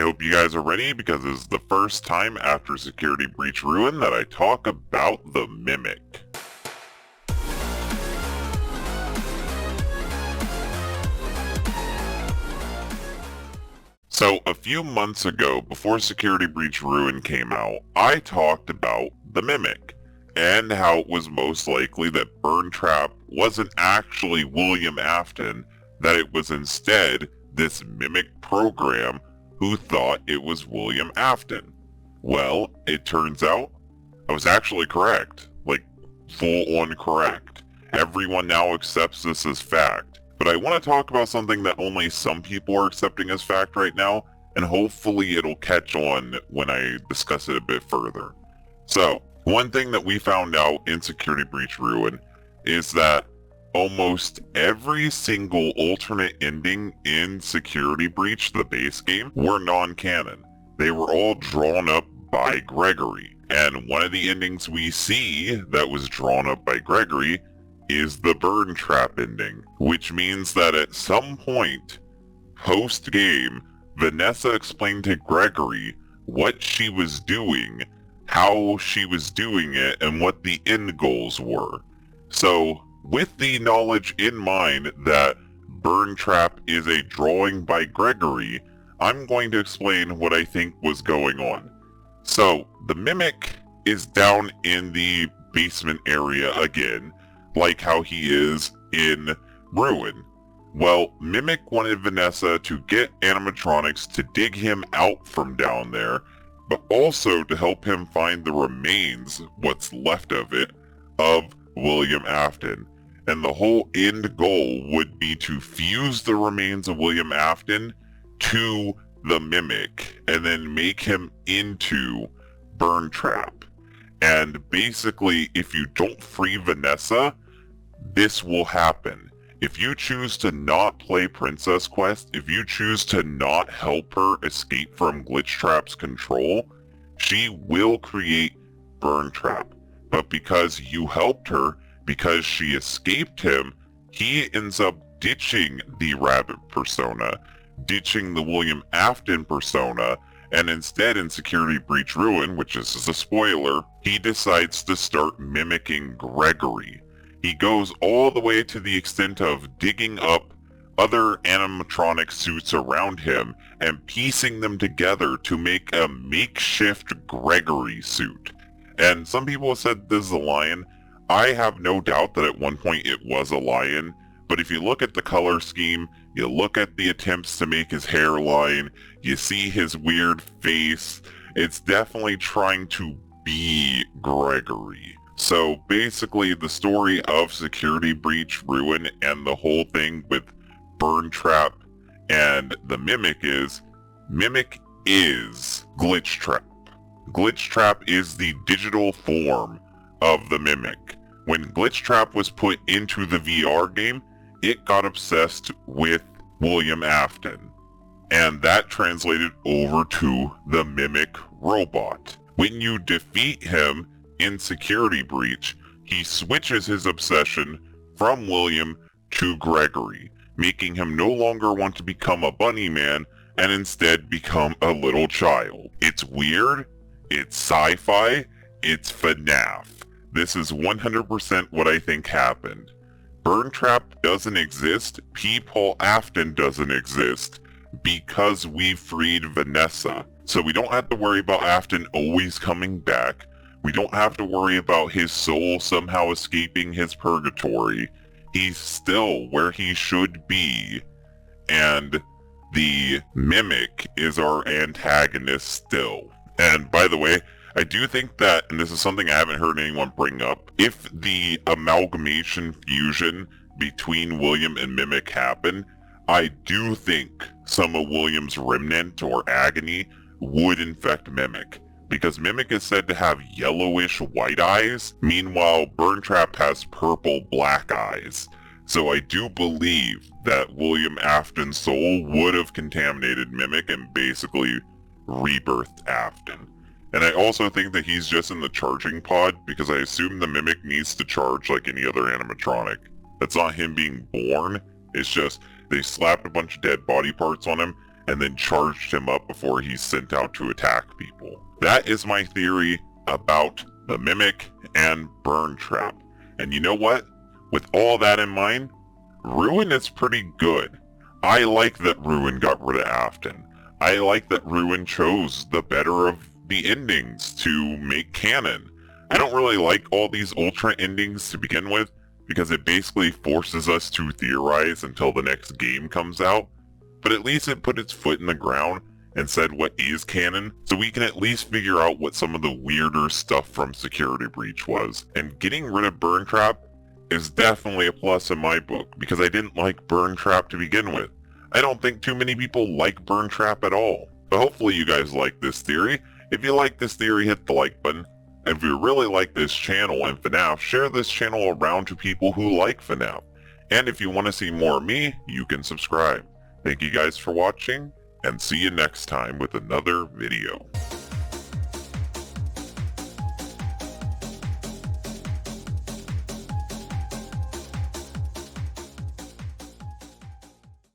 hope you guys are ready because this is the first time after Security Breach Ruin that I talk about the Mimic. So, a few months ago, before Security Breach Ruin came out, I talked about the Mimic, and how it was most likely that Burntrap wasn't actually William Afton, that it was instead this Mimic program who thought it was William Afton. Well, it turns out I was actually correct, like full-on correct. Everyone now accepts this as fact. But I want to talk about something that only some people are accepting as fact right now, and hopefully it'll catch on when I discuss it a bit further. So, one thing that we found out in Security Breach Ruin is that almost every single alternate ending in Security Breach, the base game, were non-canon. They were all drawn up by Gregory. And one of the endings we see that was drawn up by Gregory is the Burntrap ending, which means that at some point, post-game, Vanessa explained to Gregory what she was doing, how she was doing it, and what the end goals were. So, with the knowledge in mind that Burntrap is a drawing by Gregory, I'm going to explain what I think was going on. So, the Mimic is down in the basement area again, like how he is in Ruin. Well, Mimic wanted Vanessa to get animatronics to dig him out from down there, but also to help him find the remains, what's left of it, of William Afton. And the whole end goal would be to fuse the remains of William Afton to the Mimic, and then make him into Burntrap. And basically, if you don't free Vanessa, this will happen. If you choose to not play Princess Quest, if you choose to not help her escape from Glitchtrap's control, she will create Burntrap. But because you helped her, because she escaped him, he ends up ditching the Rabbit persona, ditching the William Afton persona, and instead in Security Breach Ruin, which is a spoiler, he decides to start mimicking Gregory. He goes all the way to the extent of digging up other animatronic suits around him and piecing them together to make a makeshift Gregory suit. And some people have said this is a lion. I have no doubt that at one point it was a lion, but if you look at the color scheme, you look at the attempts to make his hairline, you see his weird face, it's definitely trying to be Gregory. So basically the story of Security Breach Ruin and the whole thing with Burntrap and the Mimic is Glitchtrap. Glitchtrap is the digital form of the Mimic. When Glitchtrap was put into the VR game, it got obsessed with William Afton, and that translated over to the Mimic robot. When you defeat him in Security Breach, he switches his obsession from William to Gregory, making him no longer want to become a bunny man and instead become a little child. It's weird, it's sci-fi, it's Fnaf. This is 100% what I think happened. Burntrap doesn't exist, Paul Afton doesn't exist, because we freed Vanessa. So we don't have to worry about Afton always coming back. We don't have to worry about his soul somehow escaping his purgatory. He's still where he should be. And the Mimic is our antagonist still. And by the way, I do think that, and this is something I haven't heard anyone bring up, if the amalgamation fusion between William and Mimic happened, I do think some of William's remnant or agony would infect Mimic. Because Mimic is said to have yellowish white eyes, meanwhile Burntrap has purple black eyes. So I do believe that William Afton's soul would have contaminated Mimic and basically rebirthed Afton. And I also think that he's just in the charging pod, because I assume the Mimic needs to charge like any other animatronic. That's not him being born, it's just they slapped a bunch of dead body parts on him, and then charged him up before he's sent out to attack people. That is my theory about the Mimic and Burntrap. And you know what? With all that in mind, Ruin is pretty good. I like that Ruin got rid of Afton. I like that Ruin chose the better of the endings to make canon. I don't really like all these Ultra endings to begin with, because it basically forces us to theorize until the next game comes out. But at least it put its foot in the ground and said what is canon, so we can at least figure out what some of the weirder stuff from Security Breach was. And getting rid of Burntrap is definitely a plus in my book, because I didn't like Burntrap to begin with. I don't think too many people like Burntrap at all. But hopefully you guys like this theory. If you like this theory, hit the like button. And if you really like this channel and FNAF, share this channel around to people who like FNAF. And if you want to see more of me, you can subscribe. Thank you guys for watching, and see you next time with another video.